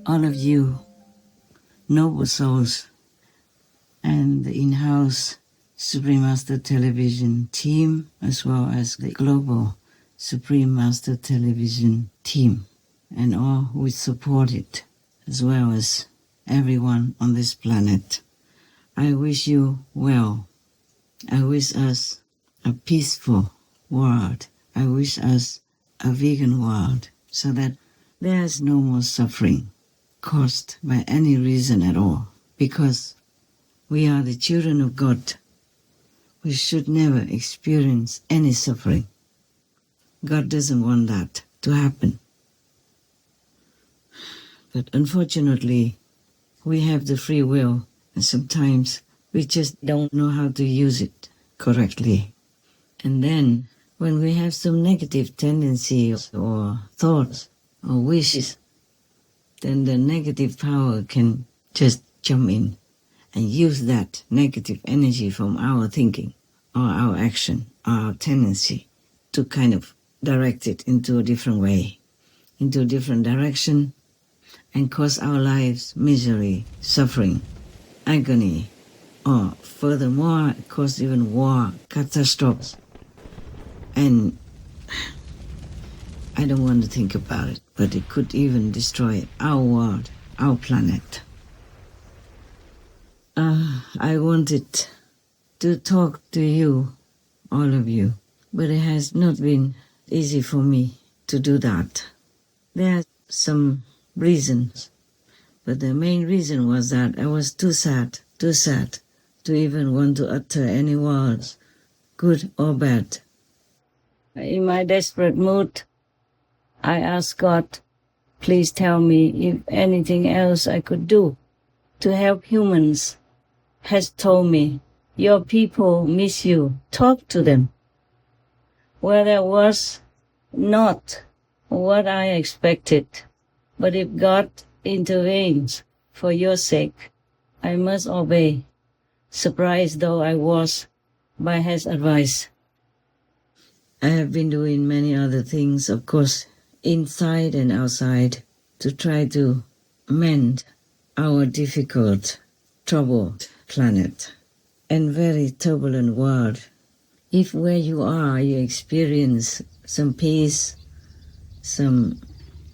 all of you, noble souls, and the in-house Supreme Master Television team, as well as the global Supreme Master Television team, and all who support it, as well as everyone on this planet. I wish you well. I wish us a peaceful world. I wish us a vegan world, so that there's no more suffering caused by any reason at all, because we are the children of God. We should never experience any suffering. God doesn't want that to happen. But unfortunately, we have the free will, and sometimes we just don't know how to use it correctly. And then, when we have some negative tendencies or thoughts or wishes, then the negative power can just jump in and use that negative energy from our thinking or our action or our tendency to kind of direct it into a different way, into a different direction, and cause our lives misery, suffering, agony, or furthermore, cause even war, catastrophes. And I don't want to think about it, but it could even destroy our world, our planet. I wanted to talk to you, all of you, but it has not been easy for me to do that. There are some reasons, but the main reason was that I was too sad to even want to utter any words, good or bad. In my desperate mood, I asked God, please tell me if anything else I could do to help humans. Has told me, your people miss you, talk to them. Well, that was not what I expected, but if God intervenes for your sake, I must obey, surprised though I was by his advice. I have been doing many other things, of course, inside and outside, to try to mend our difficult, troubled planet and very turbulent world. If where you are, you experience some peace, some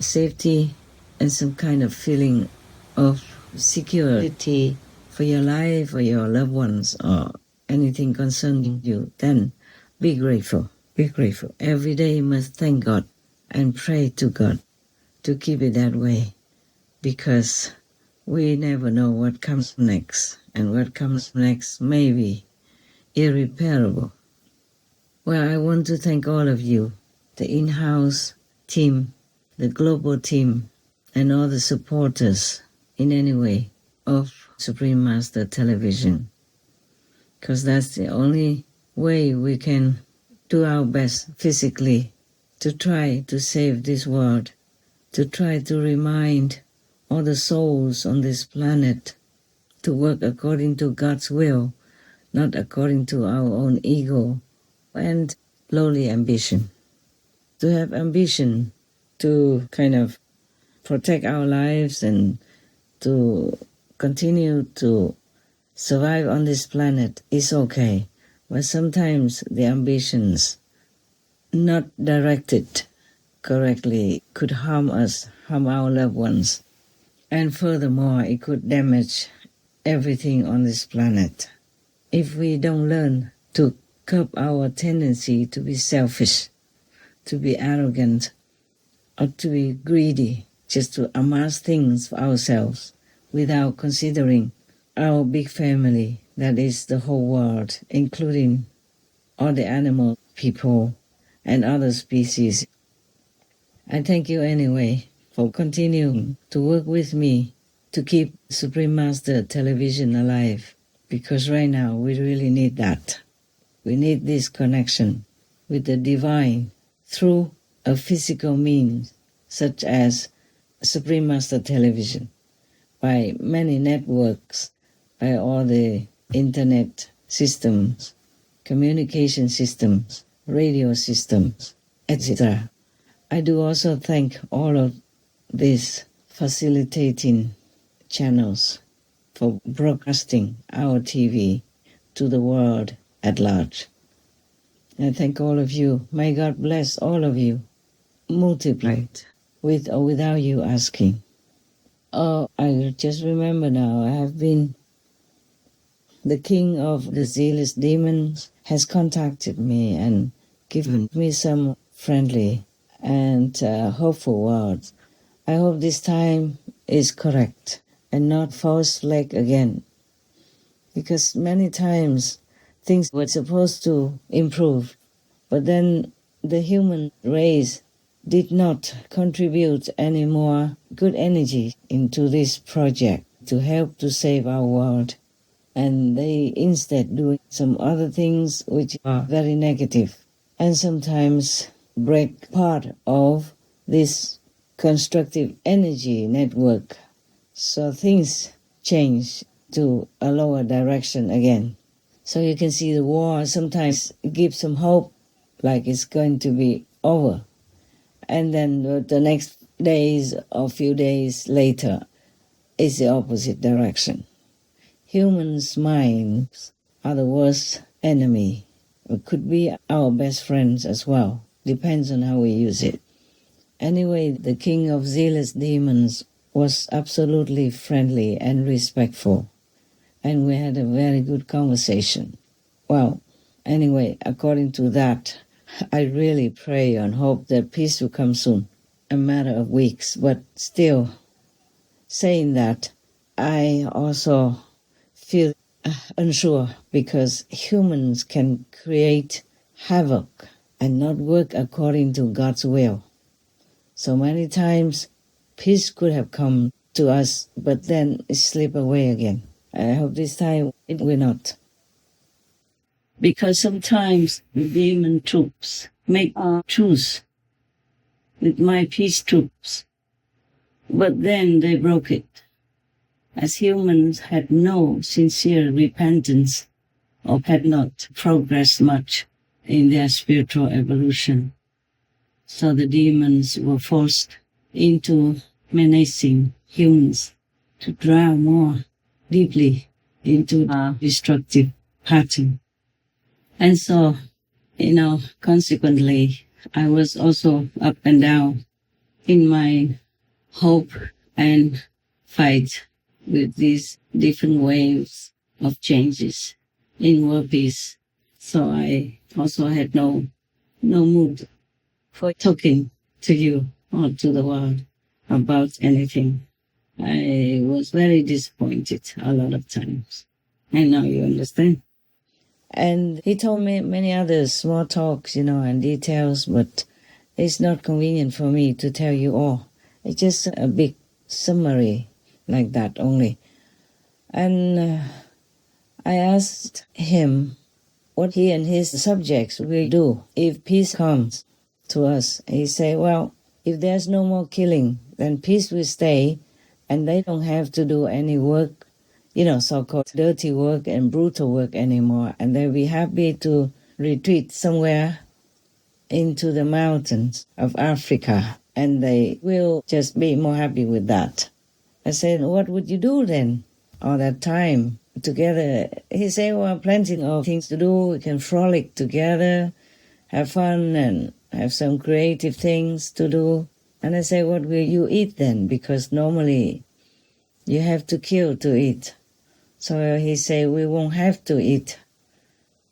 safety, and some kind of feeling of security for your life or your loved ones or anything concerning you, then be grateful. Be grateful. Every day you must thank God and pray to God to keep it that way, because we never know what comes next, and what comes next may be irreparable. Well, I want to thank all of you, the in-house team, the global team, and all the supporters in any way of Supreme Master Television, because that's the only way we can do our best physically to try to save this world, to try to remind all the souls on this planet to work according to God's will, not according to our own ego and lowly ambition. To have ambition to kind of protect our lives and to continue to survive on this planet is okay, but sometimes the ambitions not directed correctly could harm us, harm our loved ones, and furthermore it could damage everything on this planet. If we don't learn to curb our tendency to be selfish, to be arrogant, or to be greedy, just to amass things for ourselves without considering our big family, that is the whole world, including all the animal people and other species. I thank you anyway for continuing to work with me to keep Supreme Master Television alive, because right now we really need that. We need this connection with the divine through a physical means, such as Supreme Master Television, by many networks, by all the internet systems, communication systems, radio systems, etc. I do also thank all of these facilitating channels for broadcasting our TV to the world at large. I thank all of you. May God bless all of you, multiplied, with or without you asking. Oh, I just remember now, the king of the zealous demons has contacted me and given me some friendly and hopeful words. I hope this time is correct and not false flag again. Because many times things were supposed to improve, but then the human race did not contribute any more good energy into this project to help to save our world. And they instead do some other things which are very negative and sometimes break part of this constructive energy network. So things change to a lower direction again. So you can see the war sometimes gives some hope, like it's going to be over. And then the next days or few days later is the opposite direction. Humans' minds are the worst enemy. It could be our best friends as well. Depends on how we use it. Anyway, the king of zealous demons was absolutely friendly and respectful. And we had a very good conversation. Well, anyway, according to that, I really pray and hope that peace will come soon. A matter of weeks, but still, saying that, I also feel unsure because humans can create havoc and not work according to God's will. So many times, peace could have come to us, but then it slipped away again. I hope this time it will not. Because sometimes the demon troops make a truce with my peace troops, but then they broke it, as humans had no sincere repentance or had not progressed much in their spiritual evolution. So the demons were forced into menacing humans to drown more deeply into a destructive pattern. And so, consequently, I was also up and down in my hope and fight with these different waves of changes in world peace. So I also had no mood for talking to you or to the world about anything. I was very disappointed a lot of times. And now you understand. And he told me many other small talks, and details, but it's not convenient for me to tell you all. It's just a big summary like that only. And I asked him what he and his subjects will do if peace comes to us. He said, well, if there's no more killing, then peace will stay, and they don't have to do any work, so-called dirty work and brutal work anymore, and they'll be happy to retreat somewhere into the mountains of Africa, and they will just be more happy with that. I said, what would you do then all that time together? He said, well, plenty of things to do. We can frolic together, have fun, and have some creative things to do. And I said, what will you eat then? Because normally you have to kill to eat. So he said, we won't have to eat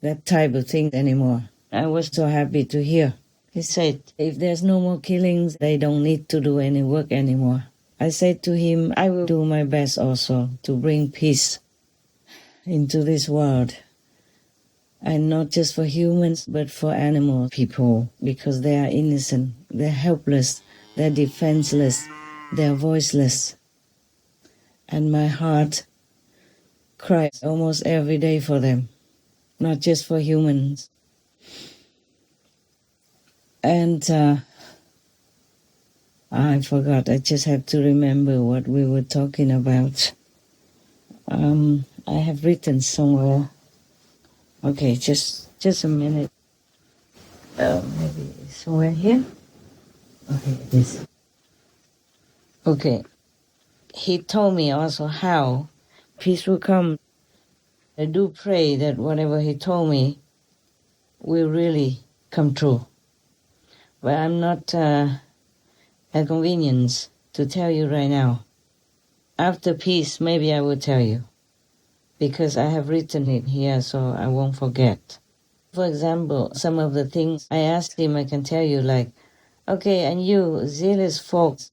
that type of thing anymore. I was so happy to hear. He said, if there's no more killings, they don't need to do any work anymore. I said to him, I will do my best also to bring peace into this world. And not just for humans, but for animal people, because they are innocent, they're helpless, they're defenseless, they're voiceless. And my heart cries almost every day for them, not just for humans. And I forgot, I just have to remember what we were talking about. I have written somewhere. Okay, just a minute. Maybe somewhere here? Okay, this. Okay. he told me also how peace will come. I do pray that whatever he told me will really come true. But I'm not at convenience to tell you right now. After peace, maybe I will tell you, because I have written it here so I won't forget. For example, some of the things I asked him, I can tell you, like, okay, and you, zealous folks,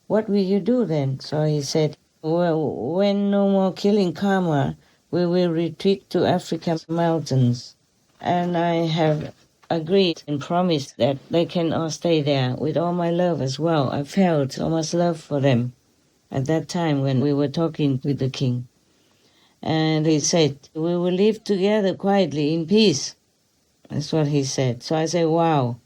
what will you do then? So he said, well, when no more killing karma, we will retreat to African mountains. And I have agreed and promised that they can all stay there with all my love as well. I felt so much love for them at that time when we were talking with the king. And he said, we will live together quietly in peace. That's what he said. So I said, wow,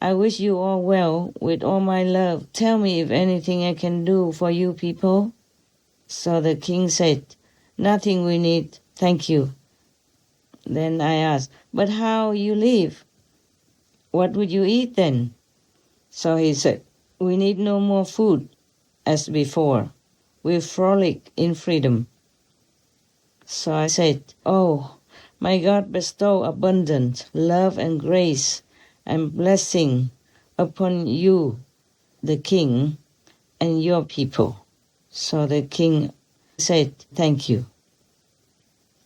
I wish you all well with all my love. Tell me if anything I can do for you people. So the king said, nothing we need, thank you. Then I asked, but how you live? What would you eat then? So he said, we need no more food as before. We frolic in freedom. So I said, oh, may God bestow abundant love and grace and blessing upon you, the king, and your people. So the king said, thank you.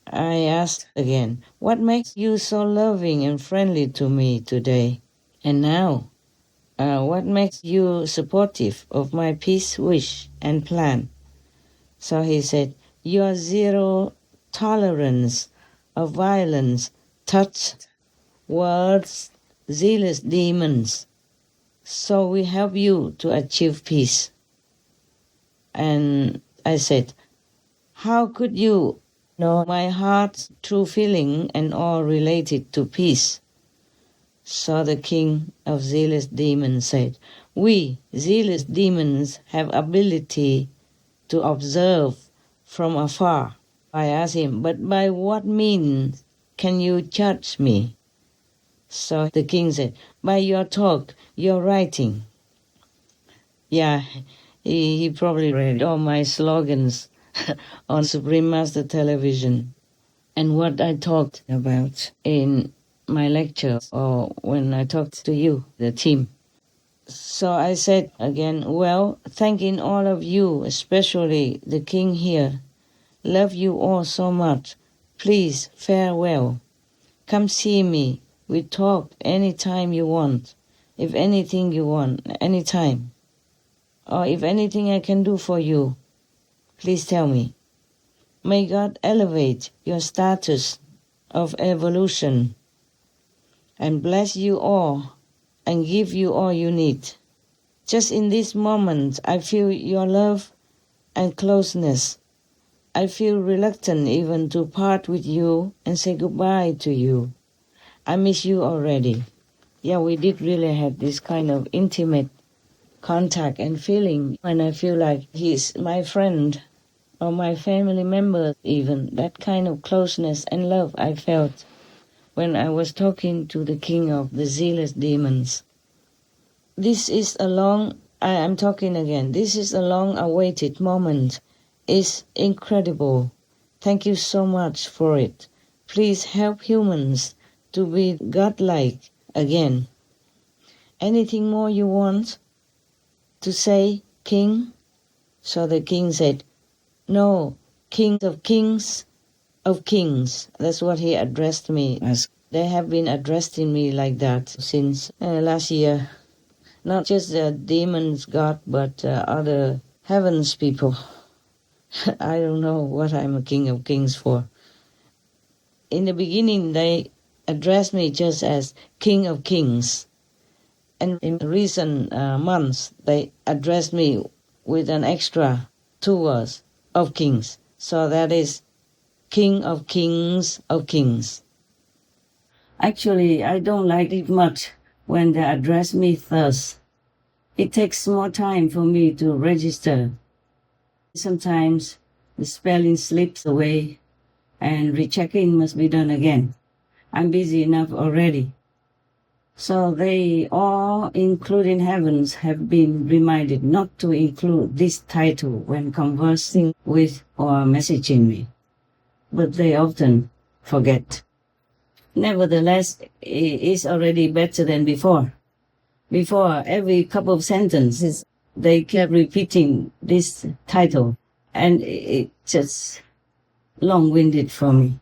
I asked again, what makes you so loving and friendly to me today? And now, what makes you supportive of my peace wish and plan? So he said, your zero tolerance of violence, touch, words, zealous demons. So we help you to achieve peace. And I said, how could you know my heart's true feeling and all related to peace? So the king of zealous demons said, we, zealous demons, have ability to observe from afar. I asked him, but by what means can you judge me? So the king said, by your talk, your writing. Yeah, he probably read all my slogans on Supreme Master Television and what I talked about in my lecture or when I talked to you, the team. So I said again, well, thanking all of you, especially the king here. Love you all so much. Please, farewell. Come see me. We talk anytime you want. If anything you want, anytime. Or if anything I can do for you, please tell me. May God elevate your status of evolution and bless you all and give you all you need. Just in this moment, I feel your love and closeness. I feel reluctant even to part with you and say goodbye to you. I miss you already. Yeah, we did really have this kind of intimate contact and feeling when I feel like he's my friend or my family member even. That kind of closeness and love I felt when I was talking to the king of the zealous demons. This is a long awaited moment. It's incredible. Thank you so much for it. Please help humans to be godlike again. Anything more you want to say, King? So the king said, no, King of kings of kings. That's what he addressed me as. They have been addressing me like that since last year. Not just the demons God, but other heavens people. I don't know what I'm a king of kings for. In the beginning, they addressed me just as king of kings. And in recent months, they addressed me with an extra 2 words, of kings. So that is king of kings of kings. Actually, I don't like it much when they address me thus. It takes more time for me to register. Sometimes the spelling slips away and rechecking must be done again. I'm busy enough already. So they all all, including heavens, have been reminded not to include this title when conversing with or messaging me, but they often forget. Nevertheless, it is already better than before. Before, every couple of sentences, they kept repeating this title, and it just long-winded for me.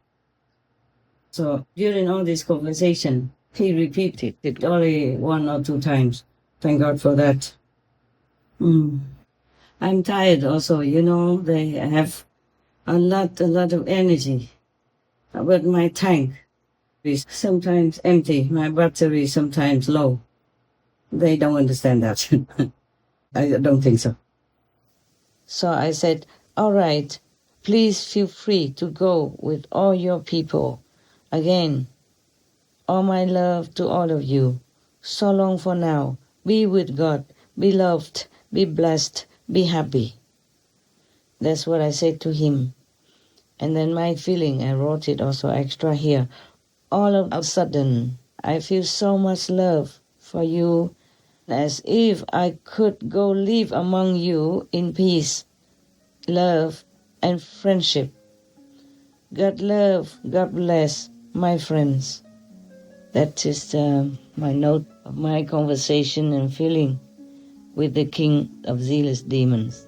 So during all this conversation, he repeated it only 1 or 2 times. Thank God for that. I'm tired also, they have a lot of energy. But my tank is sometimes empty, my battery is sometimes low. They don't understand that. I don't think so. So I said, all right, please feel free to go with all your people. Again, all my love to all of you. So long for now. Be with God. Be loved. Be blessed. Be happy. That's what I said to him. And then my feeling, I wrote it also extra here. All of a sudden, I feel so much love for you, as if I could go live among you in peace, love, and friendship. God love, God bless, my friends. That is my note of my conversation and feeling with the king of zealous demons.